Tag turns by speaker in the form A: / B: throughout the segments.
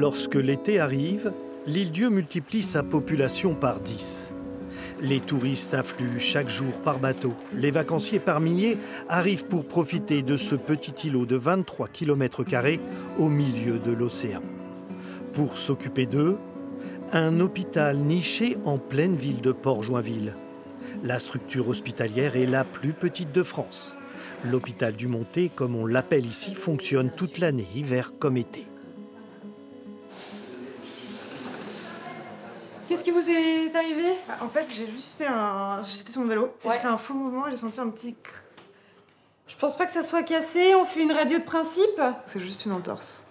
A: Lorsque l'été arrive, l'île-Dieu multiplie sa population par 10. Les touristes affluent chaque jour par bateau. Les vacanciers par milliers arrivent pour profiter de ce petit îlot de 23 km² au milieu de l'océan. Pour s'occuper d'eux, un hôpital niché en pleine ville de Port-Joinville. La structure hospitalière est la plus petite de France. L'hôpital du Montet, comme on l'appelle ici, fonctionne toute l'année, hiver comme été.
B: Qu'est-ce qui vous est arrivé?
C: En fait, j'ai juste fait j'étais sur mon vélo,
B: Ouais.
C: j'ai fait un faux mouvement et j'ai senti un petit crrr.
B: Je pense pas que ça soit cassé, on fait une radio de principe.
C: C'est juste une entorse.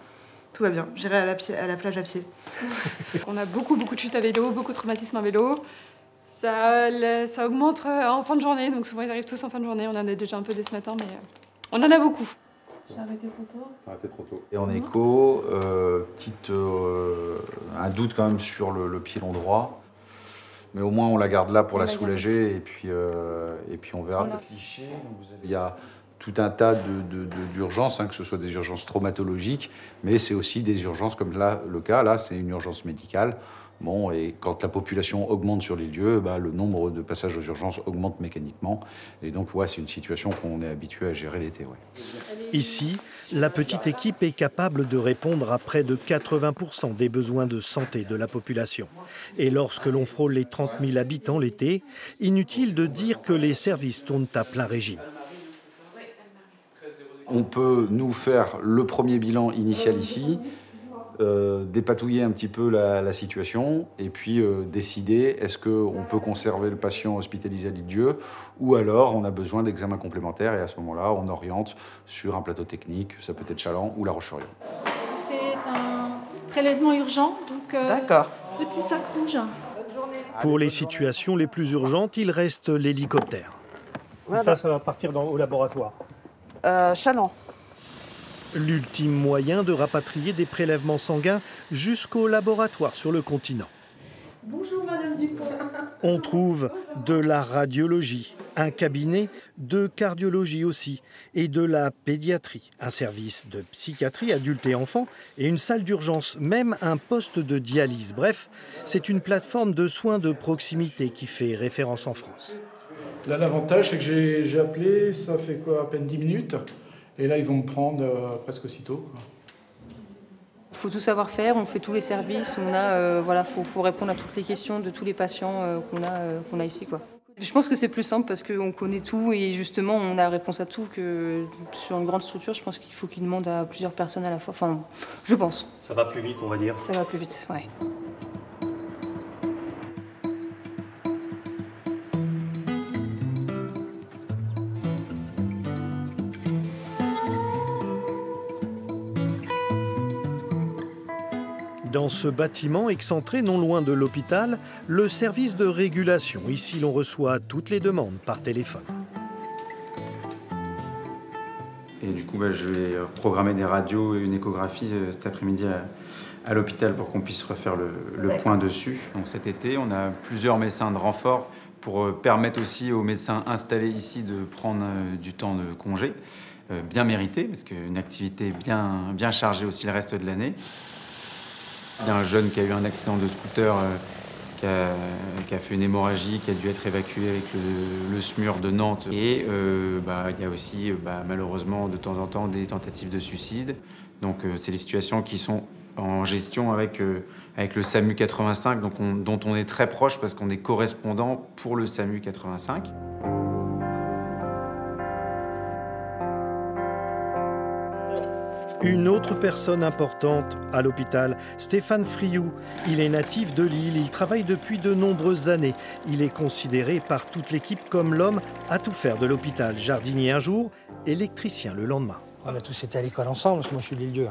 C: Tout va bien, j'irai à la plage à pied.
B: On a beaucoup de chutes à vélo, beaucoup de traumatismes à vélo. Ça augmente en fin de journée, donc souvent ils arrivent tous en fin de journée. On en a déjà un peu dès ce matin, mais on en a beaucoup. J'ai arrêté trop tôt.
D: Arrêté trop tôt. Et en écho, un doute quand même sur le pilon droit. Mais au moins on la garde là pour la soulager et puis on verra.
B: Voilà.
D: Cliché, il y a tout un tas d'urgences, que ce soit des urgences traumatologiques, mais c'est aussi des urgences comme là, le cas. Là, c'est une urgence médicale. Bon, et quand la population augmente sur les lieux, le nombre de passages aux urgences augmente mécaniquement. Et donc, ouais, c'est une situation qu'on est habitué à gérer l'été. Ouais.
A: Ici, la petite équipe est capable de répondre à près de 80% des besoins de santé de la population. Et lorsque l'on frôle les 30 000 habitants l'été, inutile de dire que les services tournent à plein régime.
D: On peut nous faire le premier bilan initial ici, dépatouiller un petit peu la situation et puis décider est-ce qu'on peut conserver le patient hospitalisé à l'île-Dieu ou alors on a besoin d'examens complémentaires et à ce moment-là on oriente sur un plateau technique, ça peut être Chaland ou La Roche-sur-Yon.
E: C'est un prélèvement urgent, donc
C: D'accord.
E: petit sac rouge.
A: Pour les situations les plus urgentes, il reste l'hélicoptère.
F: Ça va partir au laboratoire.
C: Chaland.
A: L'ultime moyen de rapatrier des prélèvements sanguins jusqu'au laboratoire sur le continent.
E: Bonjour Madame Dupont.
A: On trouve de la radiologie, un cabinet de cardiologie aussi, et de la pédiatrie, un service de psychiatrie adultes et enfants, et une salle d'urgence, même un poste de dialyse. Bref, c'est une plateforme de soins de proximité qui fait référence en France.
G: Là, l'avantage, c'est que j'ai appelé, ça fait quoi, à peine 10 minutes. Et là, ils vont me prendre presque aussitôt.
H: Il faut tout savoir faire, on fait tous les services, faut répondre à toutes les questions de tous les patients qu'on a ici, quoi. Je pense que c'est plus simple parce qu'on connaît tout et justement on a la réponse à tout que sur une grande structure, je pense qu'il faut qu'ils demandent à plusieurs personnes à la fois. Enfin, je pense.
F: Ça va plus vite, on va dire.
H: Ça va plus vite, ouais.
A: Dans ce bâtiment excentré non loin de l'hôpital, le service de régulation. Ici, l'on reçoit toutes les demandes par téléphone.
I: Et du coup, je vais programmer des radios et une échographie cet après-midi à l'hôpital pour qu'on puisse refaire le point dessus. Donc cet été, on a plusieurs médecins de renfort pour permettre aussi aux médecins installés ici de prendre du temps de congé, bien mérité, parce qu'une activité bien chargée aussi le reste de l'année. Il y a un jeune qui a eu un accident de scooter qui a fait une hémorragie, qui a dû être évacué avec le SMUR de Nantes. Et il y a aussi malheureusement de temps en temps des tentatives de suicide. Donc c'est les situations qui sont en gestion avec le SAMU 85, dont on est très proche parce qu'on est correspondant pour le SAMU 85.
A: Une autre personne importante à l'hôpital, Stéphane Friou. Il est natif de Lille, il travaille depuis de nombreuses années. Il est considéré par toute l'équipe comme l'homme à tout faire de l'hôpital. Jardinier un jour, électricien le lendemain.
F: On a tous été à l'école ensemble, parce que moi je suis de l'île-Dieu.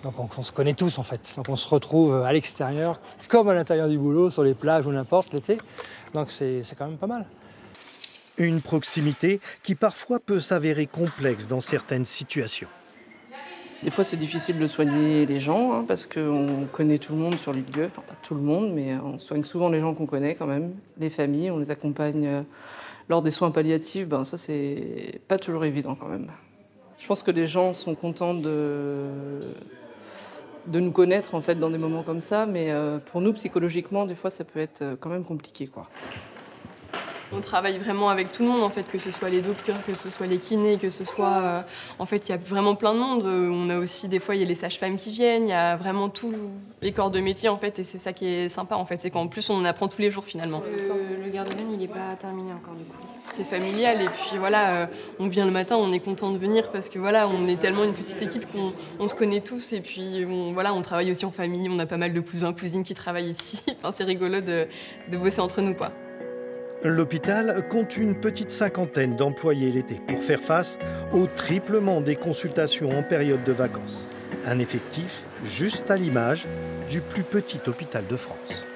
F: Donc on se connaît tous en fait. Donc on se retrouve à l'extérieur, comme à l'intérieur du boulot, sur les plages ou n'importe l'été. Donc c'est quand même pas mal.
A: Une proximité qui parfois peut s'avérer complexe dans certaines situations.
J: Des fois, c'est difficile de soigner les gens parce qu'on connaît tout le monde sur l'île-Dieu. Enfin, pas tout le monde, mais on soigne souvent les gens qu'on connaît quand même. Les familles, on les accompagne lors des soins palliatifs. Ça, c'est pas toujours évident quand même. Je pense que les gens sont contents de nous connaître en fait dans des moments comme ça, mais pour nous psychologiquement des fois ça peut être quand même compliqué quoi.
K: On travaille vraiment avec tout le monde en fait, que ce soit les docteurs, que ce soit les kinés, que ce soit en fait il y a vraiment plein de monde. On a aussi des fois il y a les sages-femmes qui viennent, il y a vraiment tous les corps de métier en fait, et c'est ça qui est sympa en fait, c'est qu'en plus on apprend tous les jours finalement.
L: Le garde-veine il n'est pas terminé encore du coup.
K: C'est familial et puis voilà, on vient le matin, on est content de venir parce que voilà, on est tellement une petite équipe qu'on se connaît tous et puis voilà, on travaille aussi en famille, on a pas mal de cousins, cousines qui travaillent ici. Enfin, c'est rigolo de bosser entre nous quoi.
A: L'hôpital compte une petite cinquantaine d'employés l'été pour faire face au triplement des consultations en période de vacances. Un effectif juste à l'image du plus petit hôpital de France.